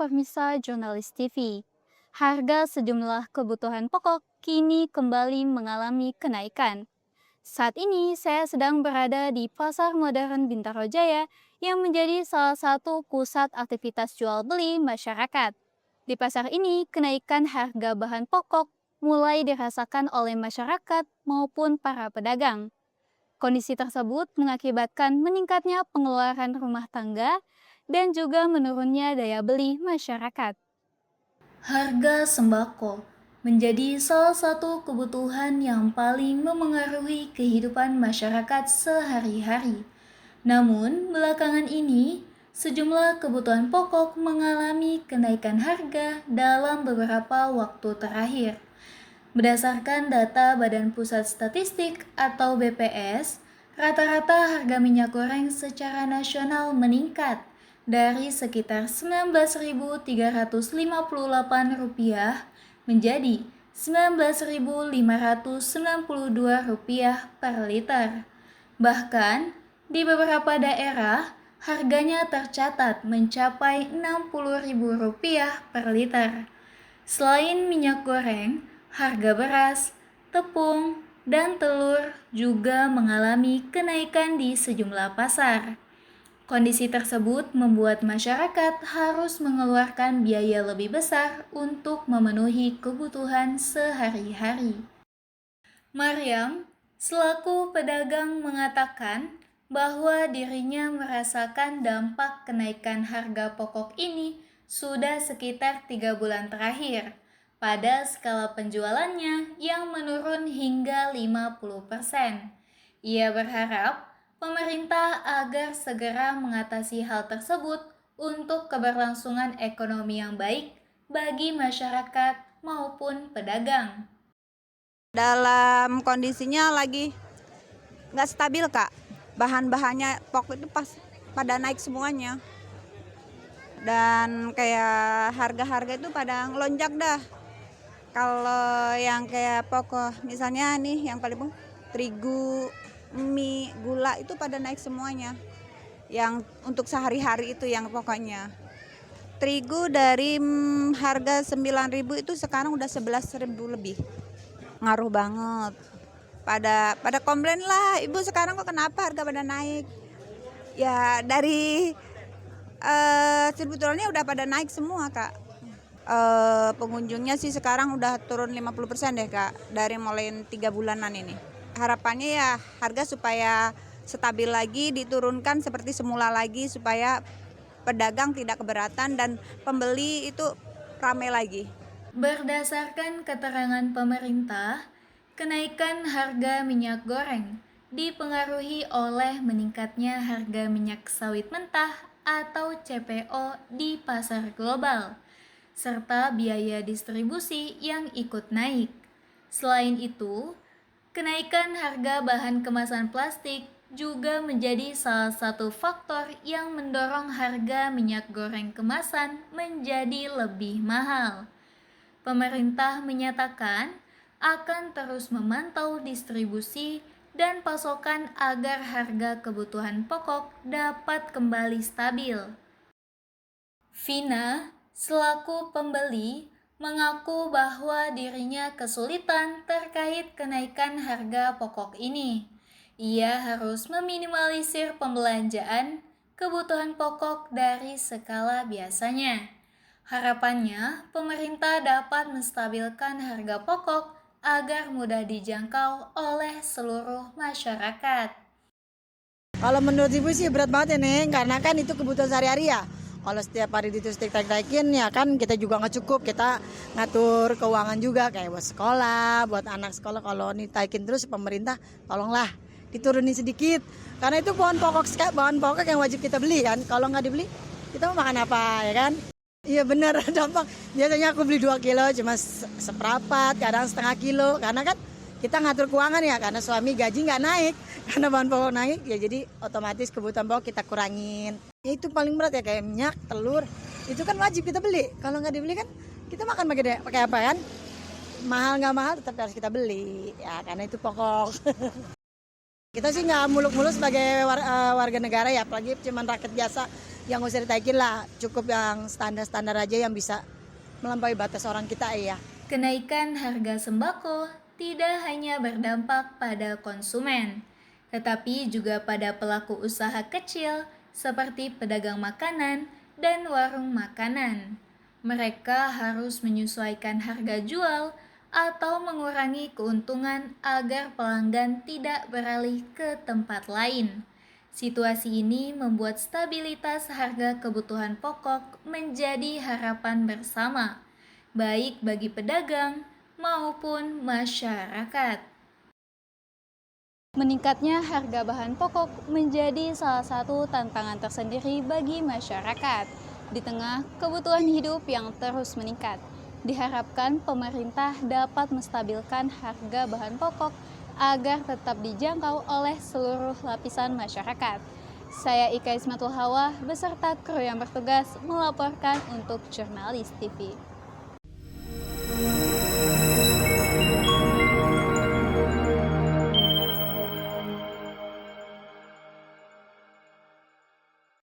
pemirsa jurnalis TV. Harga sejumlah kebutuhan pokok kini kembali mengalami kenaikan. Saat ini saya sedang berada di Pasar Modern Bintaro Jaya yang menjadi salah satu pusat aktivitas jual beli masyarakat. Di pasar ini, kenaikan harga bahan pokok mulai dirasakan oleh masyarakat maupun para pedagang. Kondisi tersebut mengakibatkan meningkatnya pengeluaran rumah tangga dan juga menurunnya daya beli masyarakat. Harga sembako menjadi salah satu kebutuhan yang paling memengaruhi kehidupan masyarakat sehari-hari. Namun, belakangan ini, sejumlah kebutuhan pokok mengalami kenaikan harga dalam beberapa waktu terakhir. Berdasarkan data Badan Pusat Statistik atau BPS, rata-rata harga minyak goreng secara nasional meningkat dari sekitar Rp19.358 menjadi Rp19.592 per liter. Bahkan, di beberapa daerah, harganya tercatat mencapai Rp60.000 per liter. Selain minyak goreng, harga beras, tepung, dan telur juga mengalami kenaikan di sejumlah pasar. Kondisi tersebut membuat masyarakat harus mengeluarkan biaya lebih besar untuk memenuhi kebutuhan sehari-hari. Maryam, selaku pedagang, mengatakan bahwa dirinya merasakan dampak kenaikan harga pokok ini sudah sekitar 3 bulan terakhir pada skala penjualannya yang menurun hingga 50%. Ia berharap pemerintah agar segera mengatasi hal tersebut untuk keberlangsungan ekonomi yang baik bagi masyarakat maupun pedagang. Dalam kondisinya lagi nggak stabil, Kak. Bahan-bahannya pokok itu pada naik semuanya. Dan kayak harga-harga itu pada ngelonjak dah. Kalau yang kayak pokok, misalnya nih yang paling terigu, mie, gula itu pada naik semuanya. Yang untuk sehari-hari itu yang pokoknya. Terigu dari harga 9.000 itu sekarang udah 11.000 lebih. Ngaruh banget. Pada komplain lah, ibu sekarang kok kenapa harga pada naik? Ya dari distributornya udah pada naik semua, Kak. Pengunjungnya sih sekarang udah turun 50% deh, Kak, dari mulai 3 bulanan ini. Harapannya ya harga supaya stabil lagi, diturunkan seperti semula lagi supaya pedagang tidak keberatan dan pembeli itu ramai lagi. Berdasarkan keterangan pemerintah, kenaikan harga minyak goreng dipengaruhi oleh meningkatnya harga minyak sawit mentah atau CPO di pasar global, serta biaya distribusi yang ikut naik. Selain itu, kenaikan harga bahan kemasan plastik juga menjadi salah satu faktor yang mendorong harga minyak goreng kemasan menjadi lebih mahal. Pemerintah menyatakan akan terus memantau distribusi dan pasokan agar harga kebutuhan pokok dapat kembali stabil. Vina, selaku pembeli, mengaku bahwa dirinya kesulitan terkait kenaikan harga pokok ini. Ia harus meminimalisir pembelanjaan kebutuhan pokok dari skala biasanya. Harapannya, pemerintah dapat menstabilkan harga pokok agar mudah dijangkau oleh seluruh masyarakat. Kalau menurut ibu sih berat banget ya Neng, karena kan itu kebutuhan sehari-hari ya. Kalau setiap hari ditek-tekin ya kan kita juga nggak cukup, kita ngatur keuangan juga kayak buat sekolah, buat anak sekolah. Kalau ditaikin terus pemerintah tolonglah diturunin sedikit. Karena itu bahan pokok yang wajib kita beli kan. Kalau nggak dibeli kita mau makan apa ya kan? Iya benar, dampak. Biasanya aku beli 2 kilo cuma seperempat, kadang setengah kilo. Karena kan kita ngatur keuangan ya, karena suami gaji nggak naik. Karena bahan pokok naik ya jadi otomatis kebutuhan pokok kita kurangin. Ya itu paling berat ya, kayak minyak, telur. Itu kan wajib kita beli. Kalau nggak dibeli kan kita makan pakai apa kan? Mahal nggak mahal tetap harus kita beli. Ya karena itu pokok. Kita sih nggak muluk-muluk sebagai warga negara ya, apalagi cuman rakyat biasa. yang nggak usah ditaikin lah, cukup yang standar-standar aja yang bisa melampaui batas orang kita ya. Kenaikan harga sembako tidak hanya berdampak pada konsumen, tetapi juga pada pelaku usaha kecil seperti pedagang makanan dan warung makanan. Mereka harus menyesuaikan harga jual atau mengurangi keuntungan agar pelanggan tidak beralih ke tempat lain. Situasi ini membuat stabilitas harga kebutuhan pokok menjadi harapan bersama, baik bagi pedagang maupun masyarakat. Meningkatnya harga bahan pokok menjadi salah satu tantangan tersendiri bagi masyarakat. Di tengah kebutuhan hidup yang terus meningkat, diharapkan pemerintah dapat menstabilkan harga bahan pokok agar tetap dijangkau oleh seluruh lapisan masyarakat. Saya Ika Ismatul Hawa beserta kru yang bertugas melaporkan untuk Jurnalis TV.